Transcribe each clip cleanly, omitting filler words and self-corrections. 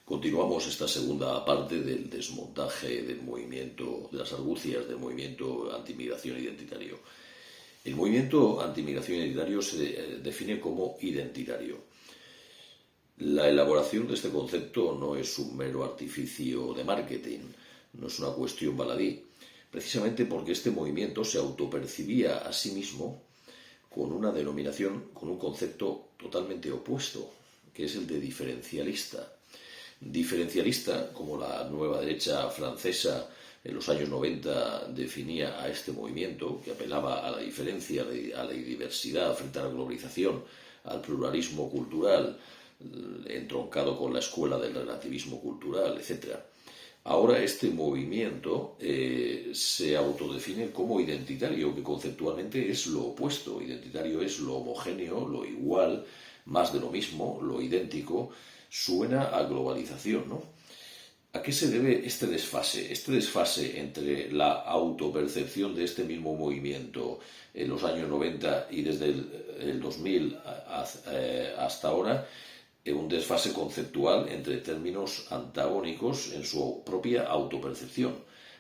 Continuamos esta segunda parte del desmontaje del movimiento, de las argucias del movimiento antimigración identitario. El movimiento antimigración identitario se define como identitario. La elaboración de este concepto no es un mero artificio de marketing, no es una cuestión baladí, precisamente porque este movimiento se autopercibía a sí mismo con una denominación, con un concepto totalmente opuesto, que es el de diferencialista. Diferencialista, como la nueva derecha francesa en los años 90 definía a este movimiento, que apelaba a la diferencia, a la diversidad frente a la globalización, al pluralismo cultural, entroncado con la escuela del relativismo cultural, etc. Ahora este movimiento se autodefine como identitario, que conceptualmente es lo opuesto. Identitario es lo homogéneo, lo igual, más de lo mismo, lo idéntico. Suena a globalización, ¿no? ¿A qué se debe este desfase? Este desfase entre la autopercepción de este mismo movimiento en los años 90 y desde el 2000 hasta ahora, un desfase conceptual entre términos antagónicos en su propia autopercepción,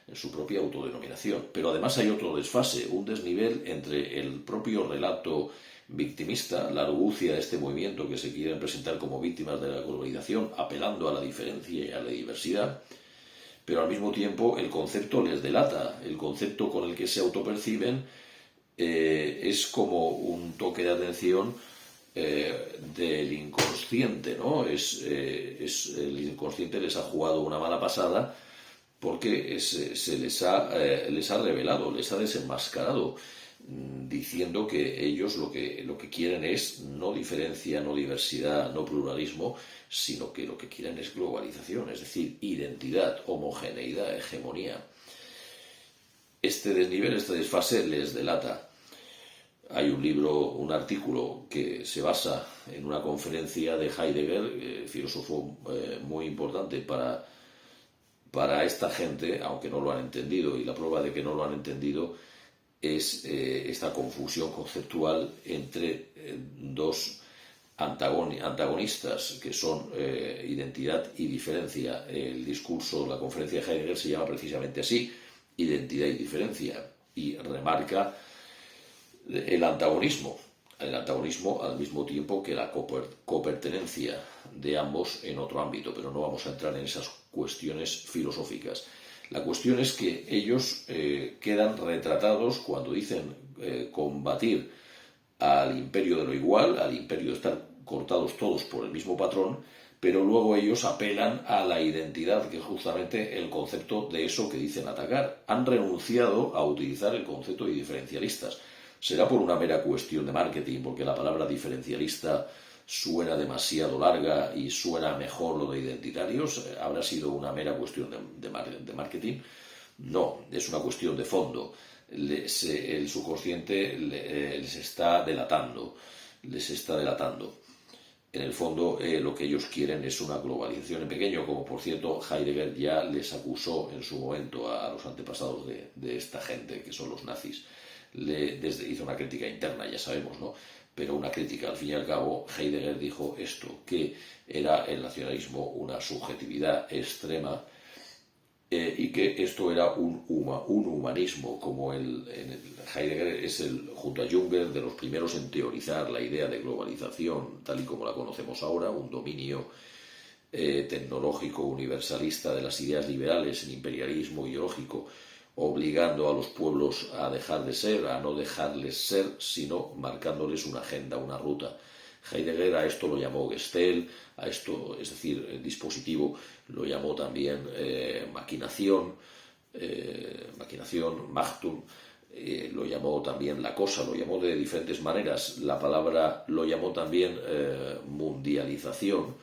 en su propia autodenominación. Pero además hay otro desfase, un desnivel entre el propio relato victimista, la argucia de este movimiento que se quieren presentar como víctimas de la globalización, apelando a la diferencia y a la diversidad, pero al mismo tiempo el concepto les delata, el concepto con el que se autoperciben es como un toque de atención del inconsciente, ¿no? El inconsciente les ha jugado una mala pasada porque les ha revelado, les ha desenmascarado, diciendo que ellos lo que quieren es no diferencia, no diversidad, no pluralismo, sino que lo que quieren es globalización, es decir, identidad, homogeneidad, hegemonía. Este desnivel, este desfase les delata. Hay un libro, un artículo que se basa en una conferencia de Heidegger, filósofo muy importante para esta gente, aunque no lo han entendido, y la prueba de que no lo han entendido es esta confusión conceptual entre dos antagonistas que son identidad y diferencia. El discurso, la conferencia de Heidegger se llama precisamente así, identidad y diferencia, y remarca el antagonismo al mismo tiempo que la copertenencia de ambos en otro ámbito, pero no vamos a entrar en esas cuestiones filosóficas. La cuestión es que ellos quedan retratados cuando dicen combatir al imperio de lo igual, al imperio de estar cortados todos por el mismo patrón, pero luego ellos apelan a la identidad, que es justamente el concepto de eso que dicen atacar. Han renunciado a utilizar el concepto de diferencialistas. Será por una mera cuestión de marketing, porque la palabra diferencialista suena demasiado larga y suena mejor lo de identitarios. ¿Habrá sido una mera cuestión de marketing? No, es una cuestión de fondo. El subconsciente les está delatando. En el fondo, lo que ellos quieren es una globalización en pequeño, como por cierto Heidegger ya les acusó en su momento a los antepasados de esta gente, que son los nazis. Hizo una crítica interna, ya sabemos, ¿no? Pero una crítica, al fin y al cabo, Heidegger dijo esto, que era el nacionalismo una subjetividad extrema y que esto era un humanismo, como Heidegger es junto a Junger, de los primeros en teorizar la idea de globalización, tal y como la conocemos ahora, un dominio tecnológico universalista de las ideas liberales, el imperialismo ideológico, obligando a los pueblos a dejar de ser, a no dejarles ser, sino marcándoles una agenda, una ruta. Heidegger a esto lo llamó Gestell, a esto, es decir, el dispositivo, lo llamó también maquinación, Machtum, lo llamó también la cosa, lo llamó de diferentes maneras. La palabra lo llamó también mundialización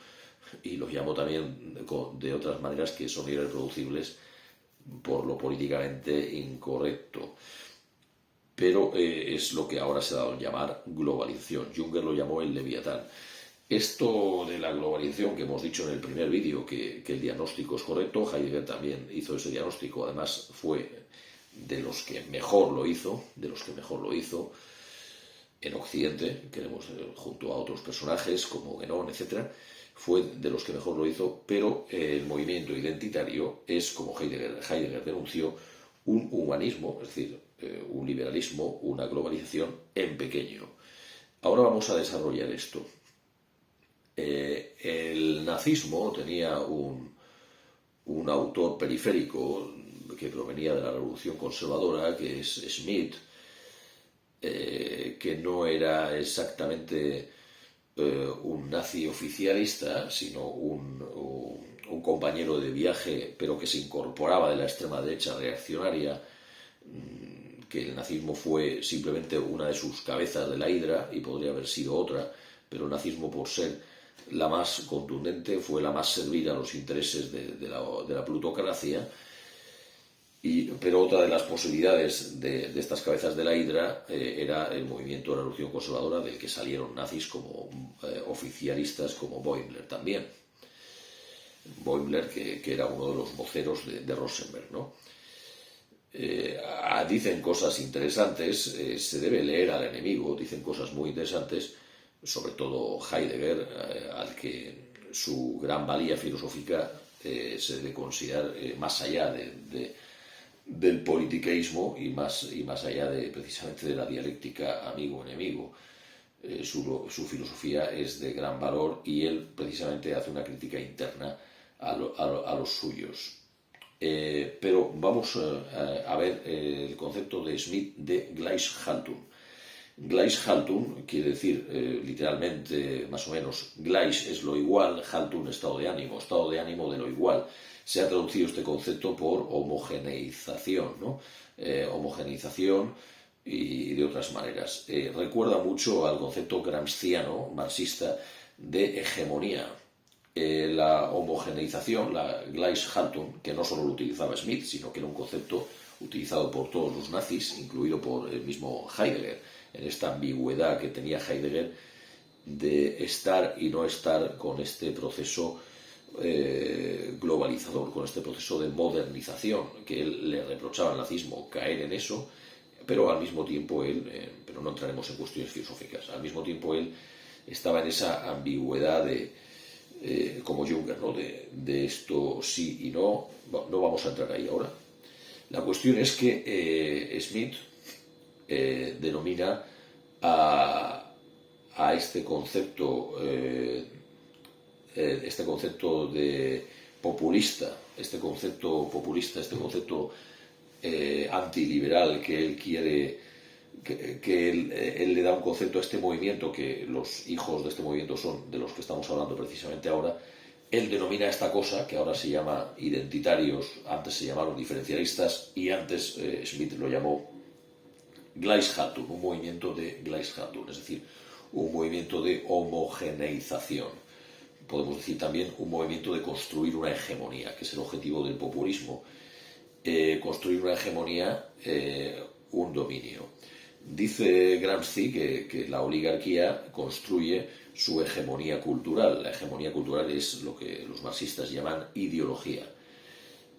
y lo llamó también de otras maneras que son irreproducibles por lo políticamente incorrecto. Pero es lo que ahora se ha dado a llamar globalización. Junger lo llamó el Leviatán. Esto de la globalización que hemos dicho en el primer vídeo, que el diagnóstico es correcto, Heidegger también hizo ese diagnóstico, además fue de los que mejor lo hizo en Occidente, junto a otros personajes como Guénon, etc. fue de los que mejor lo hizo, pero el movimiento identitario es, como Heidegger denunció, un humanismo, es decir, un liberalismo, una globalización en pequeño. Ahora vamos a desarrollar esto. El nazismo tenía un autor periférico que provenía de la Revolución Conservadora, que es Schmitt, que no era exactamente un nazi oficialista, sino un compañero de viaje, pero que se incorporaba de la extrema derecha reaccionaria, que el nazismo fue simplemente una de sus cabezas de la hidra y podría haber sido otra, pero el nazismo, por ser la más contundente, fue la más servil a los intereses de la plutocracia. Pero otra de las posibilidades de estas cabezas de la hidra era el movimiento de la Revolución Conservadora, del que salieron nazis como oficialistas, como Boimler también. Boimler, que era uno de los voceros de Rosenberg, ¿no? Dicen cosas interesantes, se debe leer al enemigo, dicen cosas muy interesantes, sobre todo Heidegger, al que su gran valía filosófica se debe considerar más allá del politiqueísmo y más allá precisamente de la dialéctica amigo-enemigo. Su filosofía es de gran valor y él precisamente hace una crítica interna a los suyos. Pero vamos a ver el concepto de Schmitt de Gleichhaltung. Gleichhaltung quiere decir literalmente, más o menos, Gleich es lo igual, Haltung estado de ánimo de lo igual. Se ha traducido este concepto por homogeneización, ¿no? Homogeneización y de otras maneras. Recuerda mucho al concepto gramsciano, marxista, de hegemonía. La homogeneización, la Gleichhaltung, que no solo lo utilizaba Schmitt, sino que era un concepto utilizado por todos los nazis, incluido por el mismo Heidegger, en esta ambigüedad que tenía Heidegger de estar y no estar con este proceso globalizador, con este proceso de modernización, que él le reprochaba al nazismo caer en eso, pero al mismo tiempo él, pero no entraremos en cuestiones filosóficas, al mismo tiempo él estaba en esa ambigüedad como Junger, ¿no? de esto sí y no. Bueno, no vamos a entrar ahí ahora. La cuestión es que Schmitt denomina a este concepto de populista, este concepto antiliberal que él quiere, que él le da un concepto a este movimiento, que los hijos de este movimiento son de los que estamos hablando precisamente ahora. Él denomina esta cosa, que ahora se llama identitarios, antes se llamaron diferencialistas, y antes Schmitt lo llamó Gleichhaltung, un movimiento de Gleichhaltung, es decir, un movimiento de homogeneización. Podemos decir también un movimiento de construir una hegemonía, que es el objetivo del populismo. Construir una hegemonía, un dominio. Dice Gramsci que la oligarquía construye su hegemonía cultural. La hegemonía cultural es lo que los marxistas llaman ideología.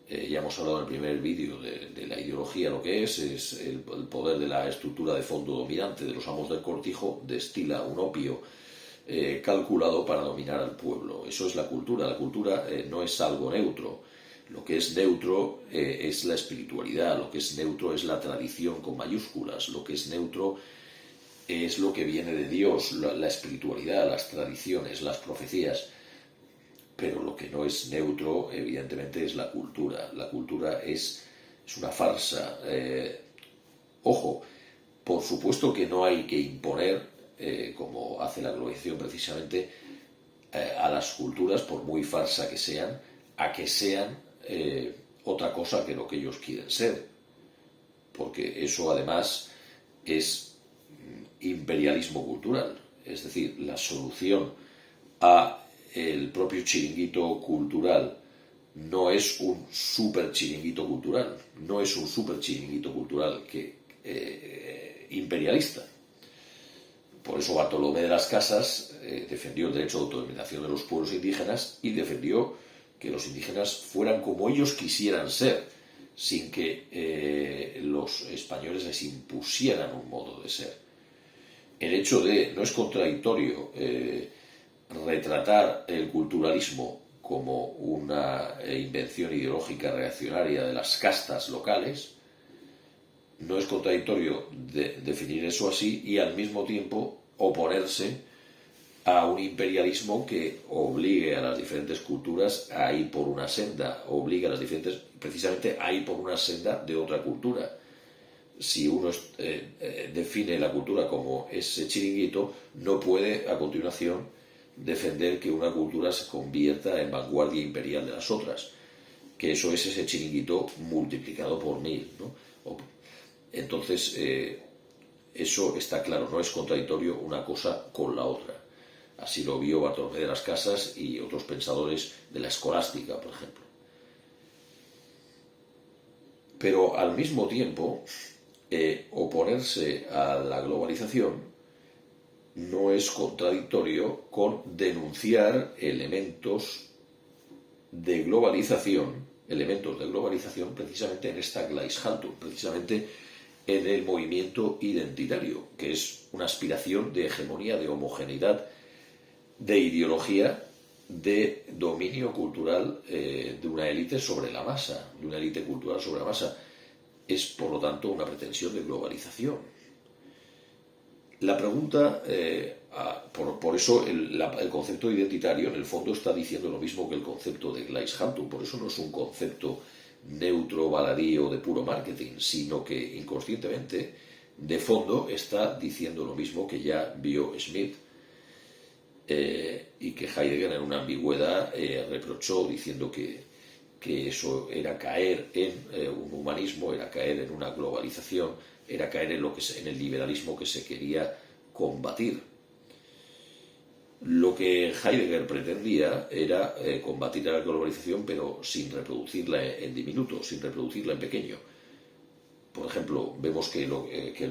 Ya hemos hablado en el primer vídeo de la ideología. Lo que es el poder de la estructura de fondo dominante de los amos del cortijo, destila un opio calculado para dominar al pueblo. Eso es la cultura. La cultura no es algo neutro. Lo que es neutro es la espiritualidad, lo que es neutro es la tradición con mayúsculas, lo que es neutro es lo que viene de Dios, la espiritualidad, las tradiciones, las profecías. Pero lo que no es neutro, evidentemente, es la cultura. La cultura es una farsa. Ojo, por supuesto que no hay que imponer, como hace la globalización precisamente, a las culturas, por muy farsa que sean, a que sean otra cosa que lo que ellos quieren ser, porque eso además es imperialismo cultural, es decir, la solución a el propio chiringuito cultural no es un super chiringuito cultural, no es un super chiringuito cultural imperialista. Por eso Bartolomé de las Casas defendió el derecho de autodeterminación de los pueblos indígenas y defendió que los indígenas fueran como ellos quisieran ser, sin que los españoles les impusieran un modo de ser. El hecho no es contradictorio retratar el culturalismo como una invención ideológica reaccionaria de las castas locales. No es contradictorio definir eso así y al mismo tiempo oponerse a un imperialismo que obligue a las diferentes culturas a ir por una senda, obliga a las diferentes, precisamente, a ir por una senda de otra cultura. Si uno define la cultura como ese chiringuito, no puede a continuación defender que una cultura se convierta en vanguardia imperial de las otras, que eso es ese chiringuito multiplicado por 1000, ¿no? Entonces, eso está claro, no es contradictorio una cosa con la otra. Así lo vio Bartolomé de las Casas y otros pensadores de la escolástica, por ejemplo. Pero al mismo tiempo, oponerse a la globalización no es contradictorio con denunciar elementos de globalización precisamente en esta Gleichschaltung, precisamente en el movimiento identitario, que es una aspiración de hegemonía, de homogeneidad, de ideología, de dominio cultural de una élite sobre la masa, de una élite cultural sobre la masa. Es, por lo tanto, una pretensión de globalización. La pregunta, por eso el concepto identitario en el fondo está diciendo lo mismo que el concepto de Gleichschaltung, por eso no es un concepto neutro, baladío de puro marketing, sino que inconscientemente, de fondo, está diciendo lo mismo que ya vio Smith y que Heidegger en una ambigüedad reprochó diciendo que eso era caer en un humanismo, era caer en una globalización, era caer en el liberalismo que se quería combatir. Lo que Heidegger pretendía era combatir a la globalización, pero sin reproducirla en diminuto, sin reproducirla en pequeño. Por ejemplo, vemos que el